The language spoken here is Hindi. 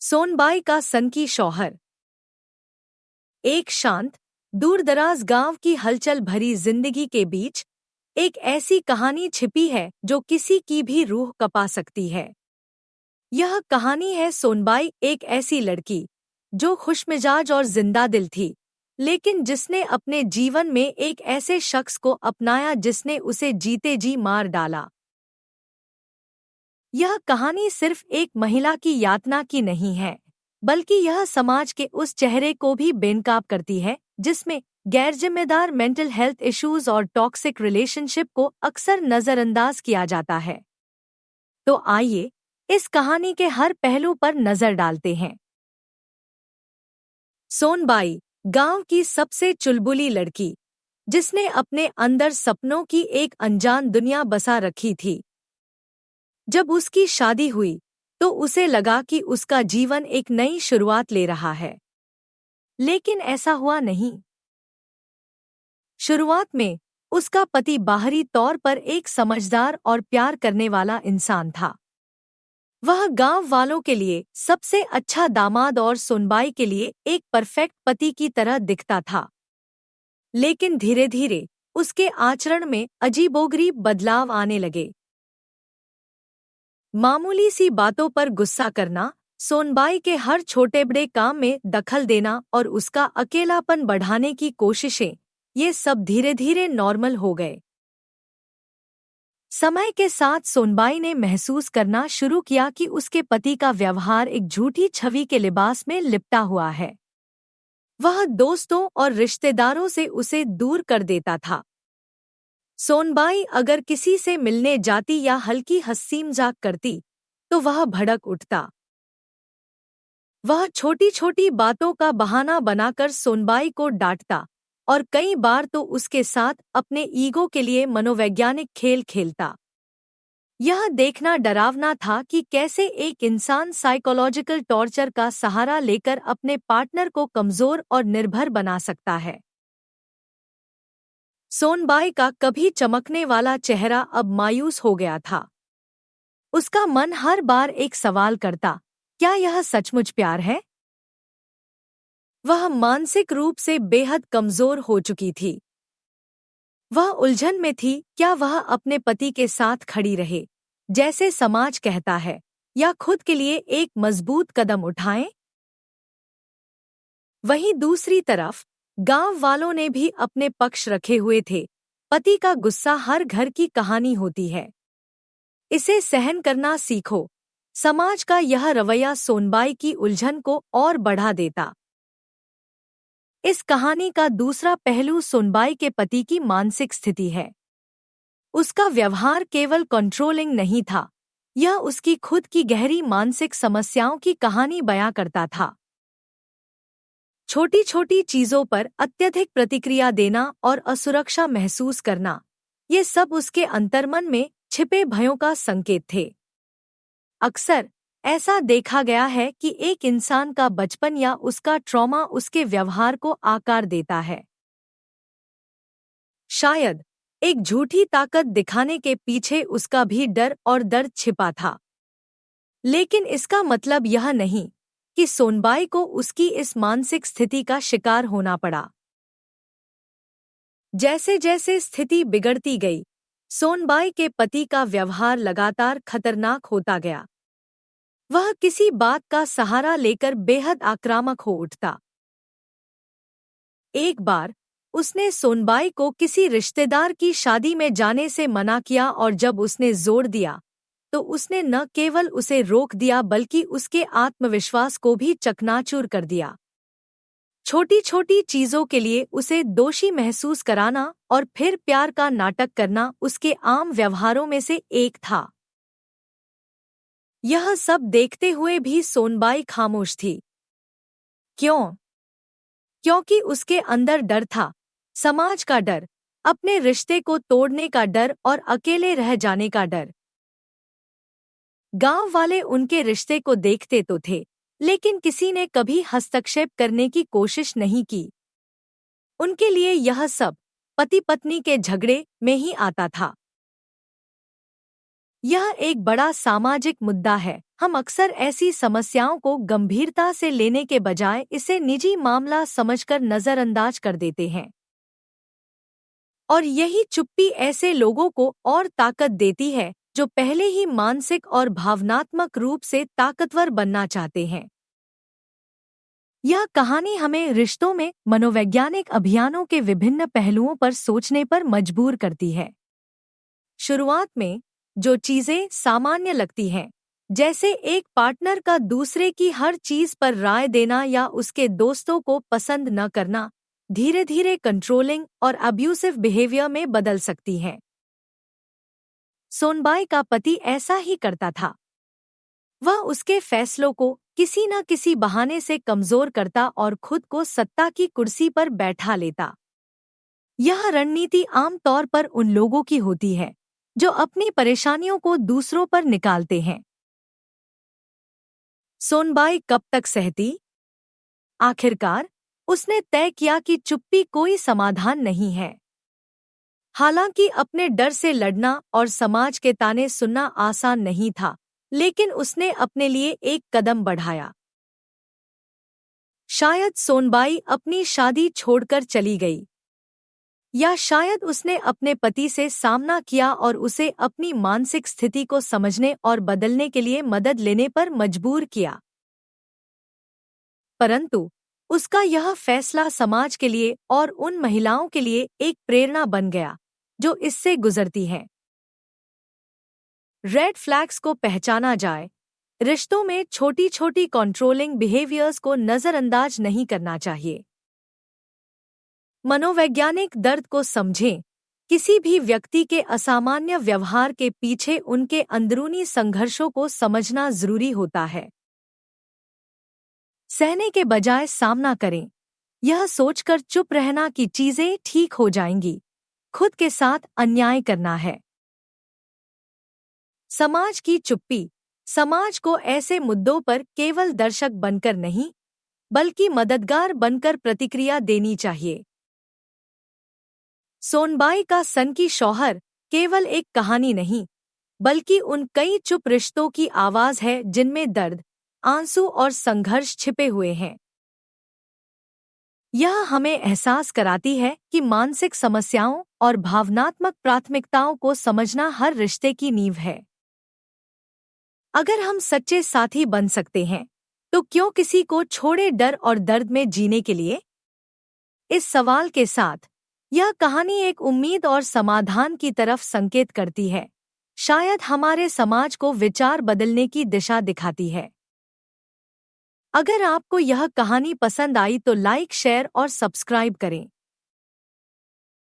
सोनबाई का सनकी शौहर। एक शांत, दूरदराज गांव की हलचल भरी जिंदगी के बीच एक ऐसी कहानी छिपी है जो किसी की भी रूह कँपा सकती है। यह कहानी है सोनबाई, एक ऐसी लड़की जो खुशमिजाज और जिंदा दिल थी, लेकिन जिसने अपने जीवन में एक ऐसे शख्स को अपनाया जिसने उसे जीते जी मार डाला। यह कहानी सिर्फ एक महिला की यातना की नहीं है, बल्कि यह समाज के उस चेहरे को भी बेनकाब करती है जिसमें गैरजिम्मेदार मेंटल हेल्थ इश्यूज और टॉक्सिक रिलेशनशिप को अक्सर नज़रअंदाज किया जाता है। तो आइए इस कहानी के हर पहलू पर नजर डालते हैं। सोनबाई, गांव की सबसे चुलबुली लड़की, जिसने अपने अंदर सपनों की एक अनजान दुनिया बसा रखी थी। जब उसकी शादी हुई तो उसे लगा कि उसका जीवन एक नई शुरुआत ले रहा है, लेकिन ऐसा हुआ नहीं। शुरुआत में उसका पति बाहरी तौर पर एक समझदार और प्यार करने वाला इंसान था। वह गांव वालों के लिए सबसे अच्छा दामाद और सोनबाई के लिए एक परफेक्ट पति की तरह दिखता था। लेकिन धीरे धीरे उसके आचरण में अजीबोगरीब बदलाव आने लगे। मामूली सी बातों पर गुस्सा करना, सोनबाई के हर छोटे बड़े काम में दखल देना और उसका अकेलापन बढ़ाने की कोशिशें, ये सब धीरे धीरे नॉर्मल हो गए। समय के साथ सोनबाई ने महसूस करना शुरू किया कि उसके पति का व्यवहार एक झूठी छवि के लिबास में लिपटा हुआ है। वह दोस्तों और रिश्तेदारों से उसे दूर कर देता था। सोनबाई अगर किसी से मिलने जाती या हल्की हंसी मजाक करती तो वह भड़क उठता। वह छोटी छोटी बातों का बहाना बनाकर सोनबाई को डांटता और कई बार तो उसके साथ अपने ईगो के लिए मनोवैज्ञानिक खेल खेलता। यह देखना डरावना था कि कैसे एक इंसान साइकोलॉजिकल टॉर्चर का सहारा लेकर अपने पार्टनर को कमजोर और निर्भर बना सकता है। सोनबाई का कभी चमकने वाला चेहरा अब मायूस हो गया था। उसका मन हर बार एक सवाल करता, क्या यह सचमुच प्यार है? वह मानसिक रूप से बेहद कमजोर हो चुकी थी। वह उलझन में थी, क्या वह अपने पति के साथ खड़ी रहे जैसे समाज कहता है, या खुद के लिए एक मजबूत कदम उठाए? वहीं दूसरी तरफ गांव वालों ने भी अपने पक्ष रखे हुए थे। पति का गुस्सा हर घर की कहानी होती है, इसे सहन करना सीखो। समाज का यह रवैया सोनबाई की उलझन को और बढ़ा देता। इस कहानी का दूसरा पहलू सोनबाई के पति की मानसिक स्थिति है। उसका व्यवहार केवल कंट्रोलिंग नहीं था, यह उसकी खुद की गहरी मानसिक समस्याओं की कहानी बयां करता था। छोटी छोटी चीजों पर अत्यधिक प्रतिक्रिया देना और असुरक्षा महसूस करना, ये सब उसके अंतर्मन में छिपे भयों का संकेत थे। अक्सर ऐसा देखा गया है कि एक इंसान का बचपन या उसका ट्रॉमा उसके व्यवहार को आकार देता है। शायद एक झूठी ताकत दिखाने के पीछे उसका भी डर और दर्द छिपा था। लेकिन इसका मतलब यह नहीं कि सोनबाई को उसकी इस मानसिक स्थिति का शिकार होना पड़ा। जैसे जैसे स्थिति बिगड़ती गई, सोनबाई के पति का व्यवहार लगातार खतरनाक होता गया। वह किसी बात का सहारा लेकर बेहद आक्रामक हो उठता। एक बार उसने सोनबाई को किसी रिश्तेदार की शादी में जाने से मना किया और जब उसने जोर दिया तो उसने न केवल उसे रोक दिया बल्कि उसके आत्मविश्वास को भी चकनाचूर कर दिया। छोटी छोटी चीजों के लिए उसे दोषी महसूस कराना और फिर प्यार का नाटक करना उसके आम व्यवहारों में से एक था। यह सब देखते हुए भी सोनबाई खामोश थी। क्यों? क्योंकि उसके अंदर डर था, समाज का डर, अपने रिश्ते को तोड़ने का डर और अकेले रह जाने का डर। गांव वाले उनके रिश्ते को देखते तो थे, लेकिन किसी ने कभी हस्तक्षेप करने की कोशिश नहीं की। उनके लिए यह सब पति पत्नी के झगड़े में ही आता था। यह एक बड़ा सामाजिक मुद्दा है, हम अक्सर ऐसी समस्याओं को गंभीरता से लेने के बजाय इसे निजी मामला समझकर नजरअंदाज कर देते हैं। और यही चुप्पी ऐसे लोगों को और ताकत देती है जो पहले ही मानसिक और भावनात्मक रूप से ताकतवर बनना चाहते हैं। यह कहानी हमें रिश्तों में मनोवैज्ञानिक अभियानों के विभिन्न पहलुओं पर सोचने पर मजबूर करती है। शुरुआत में जो चीजें सामान्य लगती हैं, जैसे एक पार्टनर का दूसरे की हर चीज पर राय देना या उसके दोस्तों को पसंद न करना, धीरे धीरे कंट्रोलिंग और अब्यूसिव बिहेवियर में बदल सकती हैं। सोनबाई का पति ऐसा ही करता था। वह उसके फैसलों को किसी न किसी बहाने से कमजोर करता और खुद को सत्ता की कुर्सी पर बैठा लेता। यह रणनीति आमतौर पर उन लोगों की होती है जो अपनी परेशानियों को दूसरों पर निकालते हैं। सोनबाई कब तक सहती? आखिरकार उसने तय किया कि चुप्पी कोई समाधान नहीं है। हालांकि अपने डर से लड़ना और समाज के ताने सुनना आसान नहीं था, लेकिन उसने अपने लिए एक कदम बढ़ाया। शायद सोनबाई अपनी शादी छोड़कर चली गई, या शायद उसने अपने पति से सामना किया और उसे अपनी मानसिक स्थिति को समझने और बदलने के लिए मदद लेने पर मजबूर किया। परंतु उसका यह फैसला समाज के लिए और उन महिलाओं के लिए एक प्रेरणा बन गया जो इससे गुजरती हैं। रेड फ्लैग्स को पहचाना जाए। रिश्तों में छोटी छोटी कंट्रोलिंग बिहेवियर्स को नजरअंदाज नहीं करना चाहिए। मनोवैज्ञानिक दर्द को समझें। किसी भी व्यक्ति के असामान्य व्यवहार के पीछे उनके अंदरूनी संघर्षों को समझना जरूरी होता है। सहने के बजाय सामना करें। यह सोचकर चुप रहना कि चीजें ठीक हो जाएंगी, खुद के साथ अन्याय करना है। समाज की चुप्पी। समाज को ऐसे मुद्दों पर केवल दर्शक बनकर नहीं, बल्कि मददगार बनकर प्रतिक्रिया देनी चाहिए। सोनबाई का सनकी शौहर केवल एक कहानी नहीं, बल्कि उन कई चुप रिश्तों की आवाज है जिनमें दर्द, आंसू और संघर्ष छिपे हुए हैं। यह हमें एहसास कराती है कि मानसिक समस्याओं और भावनात्मक प्राथमिकताओं को समझना हर रिश्ते की नींव है। अगर हम सच्चे साथी बन सकते हैं, तो क्यों किसी को छोड़े डर और दर्द में जीने के लिए? इस सवाल के साथ यह कहानी एक उम्मीद और समाधान की तरफ संकेत करती है, शायद हमारे समाज को विचार बदलने की दिशा दिखाती है। अगर आपको यह कहानी पसंद आई तो लाइक, शेयर और सब्सक्राइब करें।